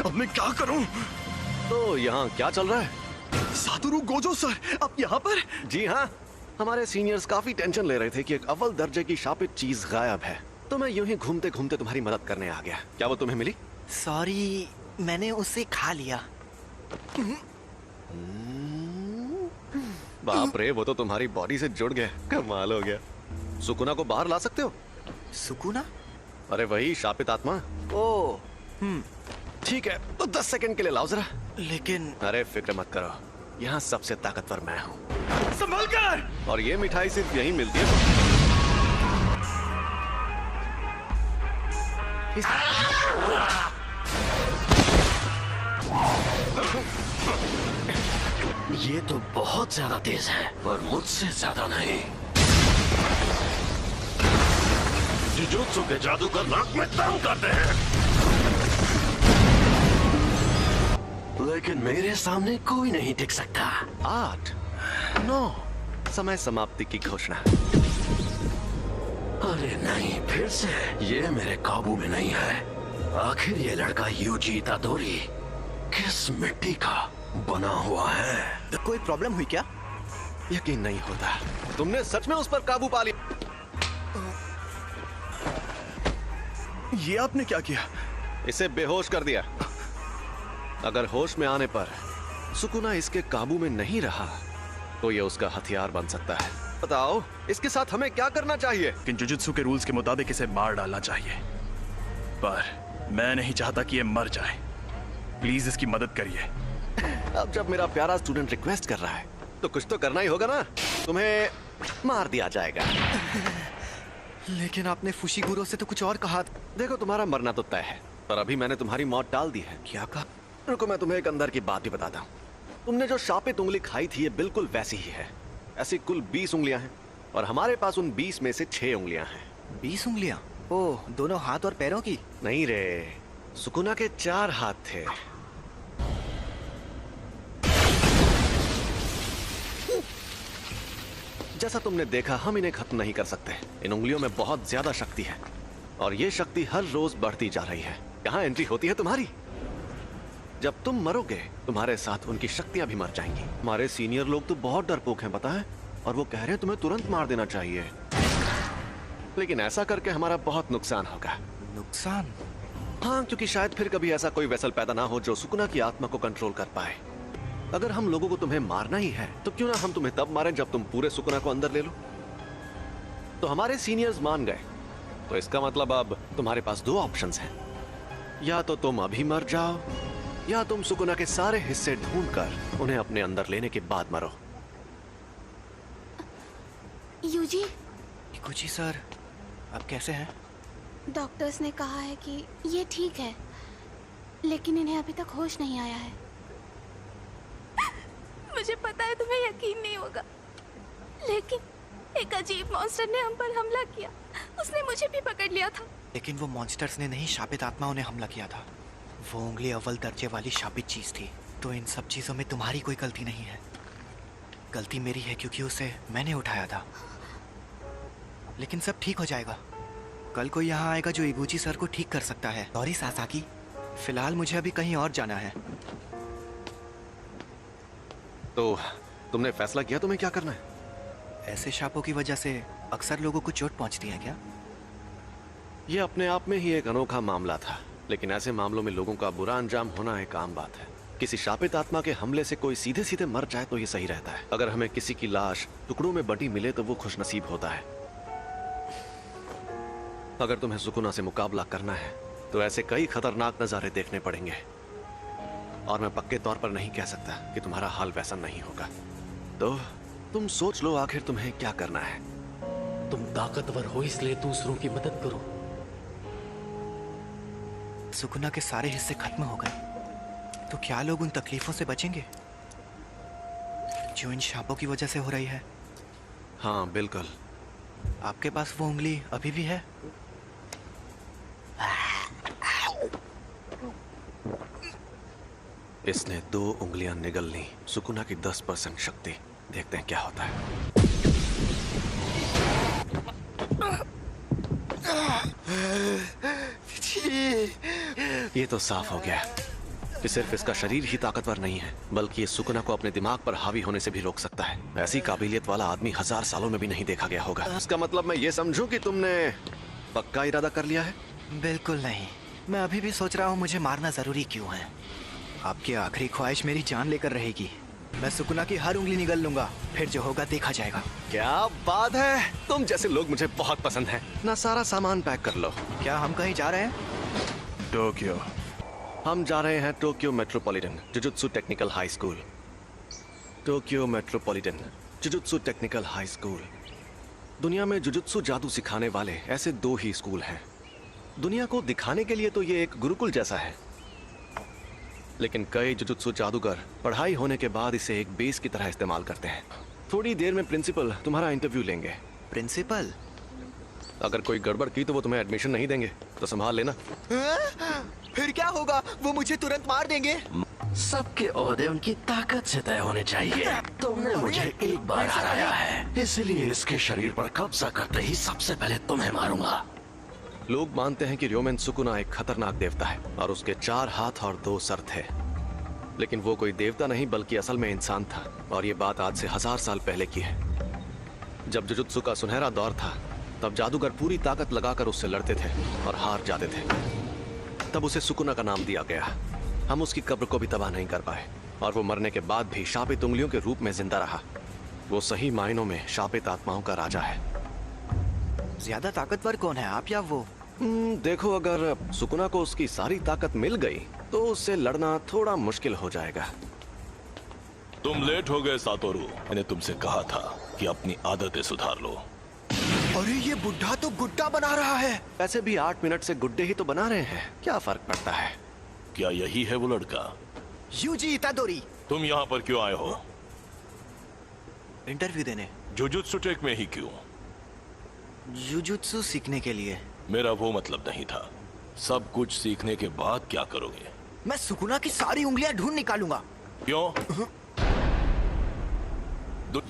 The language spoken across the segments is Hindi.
अब मैं क्या करूं? तो यहाँ क्या चल रहा है? सातोरु गोजो सर, आप यहाँ पर? जी हाँ, हमारे सीनियर्स काफी टेंशन ले रहे थे कि एक अव्वल दर्जे की शापित चीज गायब है, तो मैं यूं ही घूमते घूमते तुम्हारी मदद करने आ गया। क्या वो तुम्हें मिली? सॉरी, मैंने उसे खा लिया। बाप रे, वो तो तुम्हारी बॉडी से जुड़ गया। कमाल हो गया। सुकुना को बाहर ला सकते हो? सुकुना? अरे वही शापित आत्मा। ओ, ठीक है, तो 10 सेकंड के लिए लाओ जरा। लेकिन अरे फिक्र मत करो, यहाँ सबसे ताकतवर मैं हूँ। संभल कर! और ये मिठाई सिर्फ यहीं मिलती है। ये तो बहुत ज्यादा तेज है, पर मुझसे ज्यादा नहीं। जुजुत्सु के जादूगर नाक में दम करते हैं, लेकिन मेरे सामने कोई नहीं टिक सकता। 8, 9, समय समाप्ति की घोषणा। अरे नहीं, फिर से ये मेरे काबू में नहीं है। आखिर ये लड़का यूजी इतादोरी किस मिट्टी का बना हुआ है? कोई प्रॉब्लम हुई क्या? यकीन नहीं होता, तुमने सच में उस पर काबू पा लिया। ये आपने क्या किया? इसे बेहोश कर दिया। अगर होश में आने पर सुकुना इसके काबू में नहीं रहा, तो ये उसका हथियार बन सकता है। बताओ, इसके साथ हमें क्या करना चाहिए? कि जुजुत्सु के रूल्स के मुताबिक इसे मार डालना चाहिए, पर मैं नहीं चाहता कि ये मर जाए। प्लीज इसकी मदद करिए। अब जब मेरा प्यारा स्टूडेंट रिक्वेस्ट कर रहा है, तो कुछ तो करना ही होगा ना। तुम्हें मार दिया जाएगा। लेकिन आपने फुशिगुरो से तो कुछ और कहा। देखो, तुम्हारा मरना तो तय है, पर अभी मैंने तुम्हारी मौत टाल दी है। क्या कहा? रुको, मैं तुम्हें एक अंदर की बात ही बताता हूँ। तुमने जो शापित उंगली खाई थी, ये बिल्कुल वैसी ही है। ऐसी कुल 20 उंगलियां हैं, और हमारे पास उन 20 में से 6 उंगलियां हैं। 20 उंगलियां? ओह, दोनों हाथ और पैरों की? नहीं रे, सुकुना के 4 हाथ थे। जैसा तुमने देखा, हम इन्हें खत्म नहीं कर सकते। इन उंगलियों में बहुत ज्यादा शक्ति है, और ये शक्ति हर रोज बढ़ती जा रही है। यहाँ एंट्री होती है तुम्हारी। जब तुम मरोगे, तुम्हारे साथ उनकी शक्तियां भी मर जाएंगी। हमारे सीनियर लोग तो बहुत डरपोक हैं, पता है, और वो कह रहे हैं तुम्हें तुरंत मार देना चाहिए। लेकिन ऐसा करके हमारा बहुत नुकसान होगा। नुकसान? हाँ, क्योंकि शायद फिर कभी ऐसा कोई वेसल पैदा ना हो जो सुकुना की आत्मा को कंट्रोल कर पाए। अगर हम लोगों को तुम्हें मारना ही है, तो क्यों ना हम तुम्हें तब मारें जब तुम पूरे सुकुना को अंदर ले लो। तो हमारे सीनियर्स मान गए, तो इसका मतलब अब तुम्हारे पास 2 ऑप्शंस हैं। या तो तुम अभी मर जाओ, या तुम सुकुना के सारे हिस्से ढूंढकर उन्हें अपने अंदर लेने के बाद मरो। यूजी, इकुची सर, आप कैसे हैं? डॉक्टर्स ने कहा है कि ये ठीक है, लेकिन इन्हें अभी तक होश नहीं आया है। मुझे पता है तुम्हें यकीन नहीं होगा, लेकिन एक अजीब मॉन्स्टर ने हम पर हमला किया। उसने मुझे भी पकड़ लिया था। लेकिन वो मॉन्स्टर्स ने नहीं, शापित आत्माओं ने हमला किया था। वो उंगली अव्वल दर्जे वाली शापित चीज थी। तो इन सब चीजों में तुम्हारी कोई गलती नहीं है। गलती मेरी है, क्योंकि उसे मैंने उठाया था। लेकिन सब ठीक हो जाएगा। कल कोई यहाँ आएगा जो इगुची सर को ठीक कर सकता है। सॉरी सासाकी, फिलहाल मुझे अभी कहीं और जाना है। तो तुमने फैसला किया तुम्हें क्या करना है? ऐसे शापों की वजह से अक्सर लोगों को चोट पहुंचती है क्या? यह अपने आप में ही एक अनोखा मामला था, लेकिन ऐसे मामलों में लोगों का बुरा अंजाम होना एक आम बात है। किसी शापित आत्मा के हमले से कोई सीधे सीधे मर जाए तो ये सही रहता है। अगर हमें किसी की लाश टुकड़ों में बटी मिले तो वो खुशनसीब होता है। अगर तुम्हें सुकुना से मुकाबला करना है, तो ऐसे कई खतरनाक नजारे देखने पड़ेंगे, और मैं पक्के तौर पर नहीं कह सकता कि तुम्हारा हाल वैसा नहीं होगा। तो तुम सोच लो आखिर तुम्हें क्या करना है। तुम ताकतवर हो, इसलिए दूसरों की मदद करो। सुकुना के सारे हिस्से खत्म हो गए, तो क्या लोग उन तकलीफों से बचेंगे जो इन शापों की वजह से हो रही है? हाँ बिल्कुल। आपके पास वो उंगली अभी भी है? इसने 2 उंगलियां निगल ली। सुकुना की 10% शक्ति। देखते हैं क्या होता है। ये तो साफ हो गया। कि सिर्फ इसका शरीर ही ताकतवर नहीं है, बल्कि ये सुकुना को अपने दिमाग पर हावी होने से भी रोक सकता है। ऐसी काबिलियत वाला आदमी 1000 सालों में भी नहीं देखा गया होगा। इसका मतलब मैं ये समझूं कि तुमने पक्का इरादा कर लिया है? बिल्कुल नहीं। मैं अभी भी सोच रहा हूँ मुझे मारना जरूरी क्यों है। आपकी आखिरी ख्वाहिश मेरी जान लेकर रहेगी। मैं सुकुना की हर उंगली निगल लूंगा, फिर जो होगा देखा जाएगा। क्या बात है, तुम जैसे लोग मुझे बहुत पसंद हैं। ना सारा सामान पैक कर लो। क्या हम कहीं जा रहे हैं? टोक्यो। हम जा रहे हैं Tokyo metropolitan jujutsu technical high school. Tokyo metropolitan jujutsu technical high school. दुनिया में जुजुत्सु जादू सिखाने वाले ऐसे 2 ही स्कूल हैं। दुनिया को दिखाने के लिए तो ये एक गुरुकुल जैसा है, लेकिन कई जुजुत्सु जादूगर पढ़ाई होने के बाद इसे एक बेस की तरह इस्तेमाल करते हैं। थोड़ी देर में प्रिंसिपल तुम्हारा इंटरव्यू लेंगे। प्रिंसिपल? अगर कोई गड़बड़ की तो वो तुम्हें एडमिशन नहीं देंगे, तो संभाल लेना। फिर क्या होगा? वो मुझे तुरंत मार देंगे। सबके ओहदे उनकी ताकत से तय होने चाहिए। तुमने मुझे एक बार हराया है, इसलिए इसके शरीर पर कब्जा करते ही सबसे पहले तुम्हें मारूंगा। लोग मानते हैं कि र्योमेन सुकुना एक खतरनाक देवता है और उसके 4 हाथ और 2 सर थे, लेकिन वो कोई देवता नहीं बल्कि असल में इंसान था। और ये बात आज से 1000 साल पहले की है। जब जुजुत्सु का सुनहरा दौर था, तब जादूगर पूरी ताकत लगाकर उससे लड़ते थे और हार जाते थे। तब उसे सुकुना का नाम दिया गया। हम उसकी कब्र को भी तबाह नहीं कर पाए और वो मरने के बाद भी शापित उंगलियों के रूप में जिंदा रहा। वो सही मायनों में शापित आत्माओं का राजा है। ज्यादा ताकतवर कौन है, आप या वो? देखो, अगर सुकुना को उसकी सारी ताकत मिल गई तो उससे लड़ना थोड़ा मुश्किल हो जाएगा। तुम लेट हो गए सातोरू। मैंने तुमसे कहा था कि अपनी आदतें सुधार लो। अरे ये बुढ़ा तो गुड्डा बना रहा है। वैसे भी 8 मिनट से गुड्डे ही तो बना रहे हैं, क्या फर्क पड़ता है? क्या यही है वो लड़का? यूजी इतादोरी। तुम यहाँ पर क्यों आए हो? इंटरव्यू देने। जुजुत्सु टेक में ही क्यों? जुजुत्सु सीखने के लिए। मेरा वो मतलब नहीं था। सब कुछ सीखने के बाद क्या करोगे? मैं सुकुना की सारी उंगलियां ढूंढ निकालूंगा। क्यों?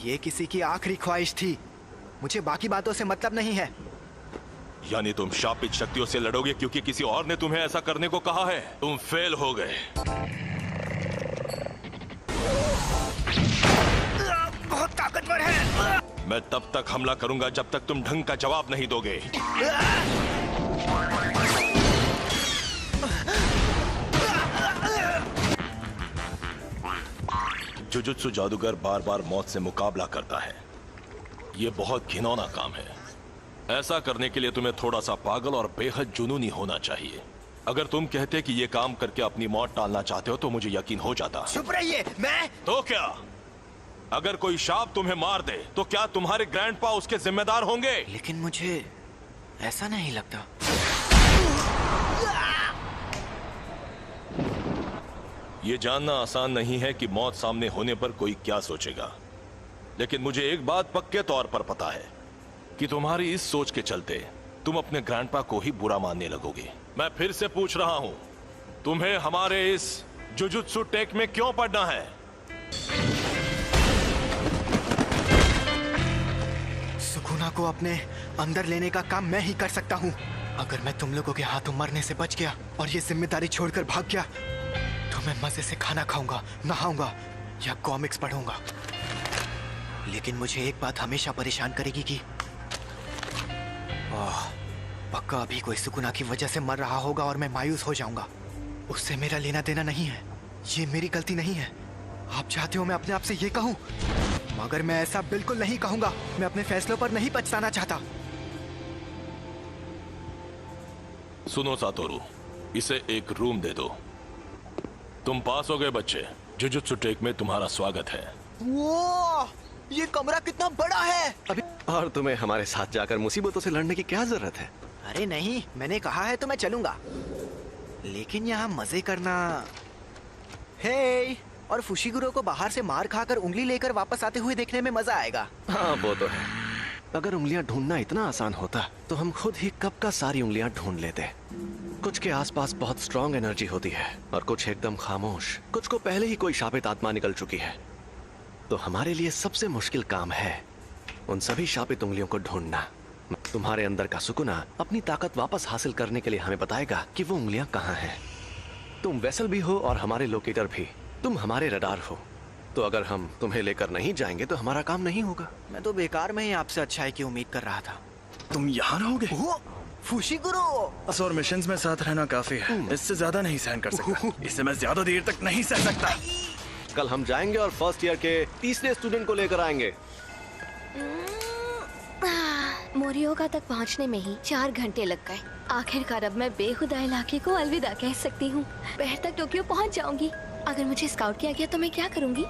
ये किसी की आखिरी ख्वाहिश थी, मुझे बाकी बातों से मतलब नहीं है। यानी तुम शापित शक्तियों से लड़ोगे क्योंकि किसी और ने तुम्हें ऐसा करने को कहा है? तुम फेल हो गए। बहुत ताकतवर है। मैं तब तक हमला करूंगा जब तक तुम ढंग का जवाब नहीं दोगे। जुजुत्सु जादूगर बार बार मौत से मुकाबला करता है। यह बहुत घिनौना काम है। ऐसा करने के लिए तुम्हें थोड़ा सा पागल और बेहद जुनूनी होना चाहिए। अगर तुम कहते कि यह काम करके अपनी मौत टालना चाहते हो तो मुझे यकीन हो जाता। चुप रहिए। मैं तो क्या? अगर कोई शाप तुम्हें मार दे तो क्या तुम्हारे ग्रैंडपा उसके जिम्मेदार होंगे? लेकिन मुझे ऐसा नहीं लगता। यह जानना आसान नहीं है कि मौत सामने होने पर कोई क्या सोचेगा, लेकिन मुझे एक बात पक्के तौर पर पता है कि तुम्हारी इस सोच के चलते तुम अपने ग्रैंडपा को ही बुरा मानने लगोगे। मैं फिर से पूछ रहा हूं, तुम्हें हमारे इस जुजुत्सु टेक में क्यों पढ़ना है? सुकुना को अपने अंदर लेने का काम मैं ही कर सकता हूँ। अगर मैं तुम लोगों के हाथों मरने से बच गया और ये जिम्मेदारी छोड़कर भाग गया तो मैं मजे से खाना खाऊंगा, नहाऊंगा या कॉमिक्स पढ़ूंगा। लेकिन मुझे एक बात हमेशा परेशान करेगी कि पक्का अभी कोई सुकुना की वजह से मर रहा होगा और मैं मायूस हो जाऊंगा। उससे मेरा लेना देना नहीं है, ये मेरी गलती नहीं है। आप चाहते हो मैं अपने आप से ये कहूं, मगर मैं ऐसा बिल्कुल नहीं कहूंगा। मैं अपने फैसलों पर नहीं पछताना चाहता। सुनो सातोरू, इसे एक रूम दे दो। तुम पास हो गए बच्चे। जुजुत्सु टेक में तुम्हारा स्वागत है। वो ये कमरा कितना बड़ा है। अभी और तुम्हें हमारे साथ जाकर मुसीबतों से लड़ने की क्या जरूरत है? अरे नहीं, मैंने कहा है तो मैं चलूंगा, लेकिन यहाँ मजे करना। हे, और फुशिगुरो को बाहर से मार खाकर उंगली लेकर वापस आते हुए देखने में मजा आएगा। हाँ वो तो है। अगर उंगलियां ढूंढना इतना आसान होता तो हम खुद ही कब का सारी उंगलियां ढूंढ लेते। कुछ के आसपास बहुत स्ट्रॉन्ग एनर्जी होती है और कुछ एकदम खामोश। कुछ को पहले ही कोई शापित आत्मा निकल चुकी है। तो हमारे लिए सबसे मुश्किल काम है उन सभी शापित उंगलियों को ढूंढना। तुम्हारे अंदर का सुकुना अपनी ताकत वापस हासिल करने के लिए हमें बताएगा कि वो उंगलियां कहाँ हैं। तुम वेसल भी हो और हमारे लोकेटर भी। तुम हमारे रडार हो, तो अगर हम तुम्हें लेकर नहीं जाएंगे तो हमारा काम नहीं होगा। मैं तो बेकार में ही आपसे अच्छाई की उम्मीद कर रहा था। तुम यहाँ रहोगे? फुशिकुरो। बस और मिशंस में साथ रहना काफी है, इससे ज्यादा नहीं सहन कर सकता। इसे मैं ज्यादा देर तक नहीं सह सकता। कल हम जाएंगे और फर्स्ट ईयर के तीसरे स्टूडेंट को लेकर आएंगे। मोरियोगा तक पहुंचने में ही 4 घंटे लग गए। आखिरकार अब मैं बेखुदा इलाके को अलविदा कह सकती हूँ। पहर तक टोक्यो पहुंच जाऊंगी। अगर मुझे स्काउट किया गया तो मैं क्या करूंगी?